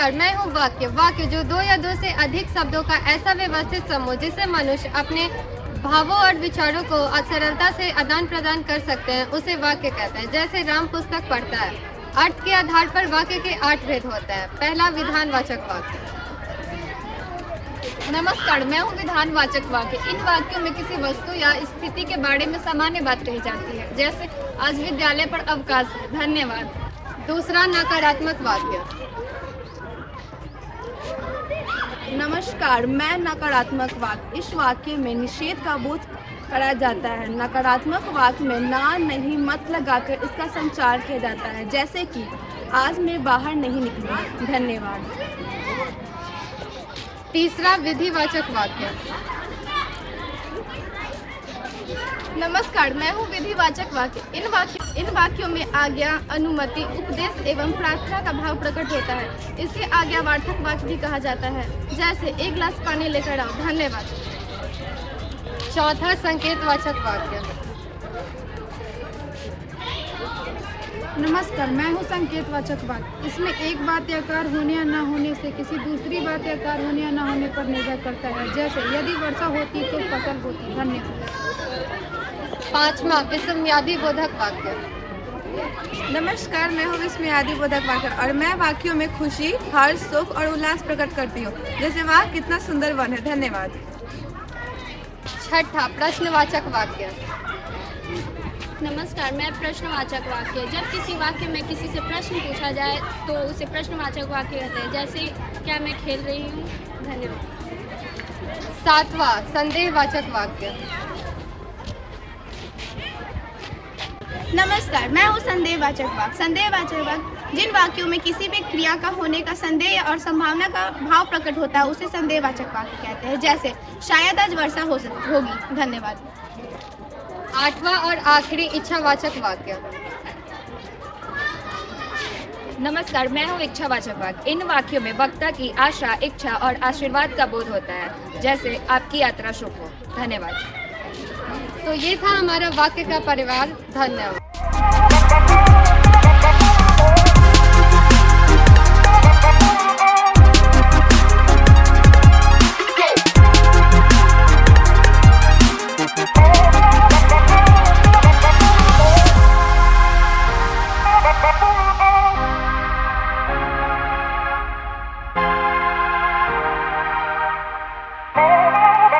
नमस्कार, मैं हूँ वाक्य। वाक्य जो दो या दो से अधिक शब्दों का ऐसा व्यवस्थित समूह जिससे मनुष्य अपने भावों और विचारों को सरलता से आदान प्रदान कर सकते हैं, उसे वाक्य कहते हैं। जैसे राम पुस्तक पढ़ता है, अर्थ के आधार पर वाक्य के 8 भेद होते हैं। पहला, विधानवाचक वाक्य। नमस्कार, मैं हूँ विधानवाचक वाक्य। इन वाक्यों में किसी वस्तु या स्थिति के बारे में सामान्य बात कही जाती है, जैसे आज विद्यालय पर अवकाश है, धन्यवाद। दूसरा, नकारात्मक वाक्य। नमस्कार, मैं नकारात्मक वाक्य। इस वाक्य में निषेध का बोध करा जाता है। नकारात्मक वाक्य में ना, नहीं, मत लगाकर इसका संचार किया जाता है, जैसे कि आज मैं बाहर नहीं निकली, धन्यवाद। तीसरा, विधिवाचक वाक्य। नमस्कार, मैं हूँ विधिवाचक वाक्य। इन वाक्यों में आज्ञा, अनुमति, उपदेश एवं प्रार्थना का भाव प्रकट होता है। इसे आज्ञावार्थक वाक्य भी कहा जाता है, जैसे एक गिलास पानी लेकर आओ, धन्यवाद। चौथा, संकेतवाचक वाक्य। नमस्कार, मैं हूँ संकेतवाचक वाक्य। इसमें एक बात या कार्य होने या न होने से किसी दूसरी बात या कार्य होने या न होने पर निर्भर करता है, जैसे यदि वर्षा होती तो फसल होती, धन्यवाद। पांचवा, विस्मयादि बोधक वाक्य। नमस्कार, मैं हूँ विस्मयादि बोधक वाक्य और मैं वाक्यों में खुशी, हर्ष, सुख और उल्लास प्रकट करती हूँ, जैसे वाह कितना सुंदर वन है, धन्यवाद। छठा, प्रश्नवाचक वाक्य। नमस्कार, मैं प्रश्नवाचक वाक्य। जब किसी वाक्य में किसी से प्रश्न पूछा जाए तो उसे प्रश्नवाचक वाक्य कहते हैं, जैसे क्या मैं खेल रही हूँ, धन्यवाद। सातवां, संदेहवाचक वाक्य। नमस्कार, मैं हूँ संदेहवाचक वाक्य। संदेहवाचक वाक्य जिन वाक्यों में किसी भी क्रिया का होने का संदेह और संभावना का भाव प्रकट होता है, उसे संदेहवाचक वाक्य कहते हैं, जैसे शायद आज वर्षा होगी, धन्यवाद। आठवां और आखिरी, इच्छावाचक वाक्य। नमस्कार, मैं हूँ इच्छावाचक वाक्य। इन वाक्यों में वक्ता की आशा, इच्छा और आशीर्वाद का बोध होता है, जैसे आपकी यात्रा शुभ हो, धन्यवाद। तो ये था हमारा वाक्य का परिवार। धन्यवाद।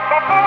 Thank you.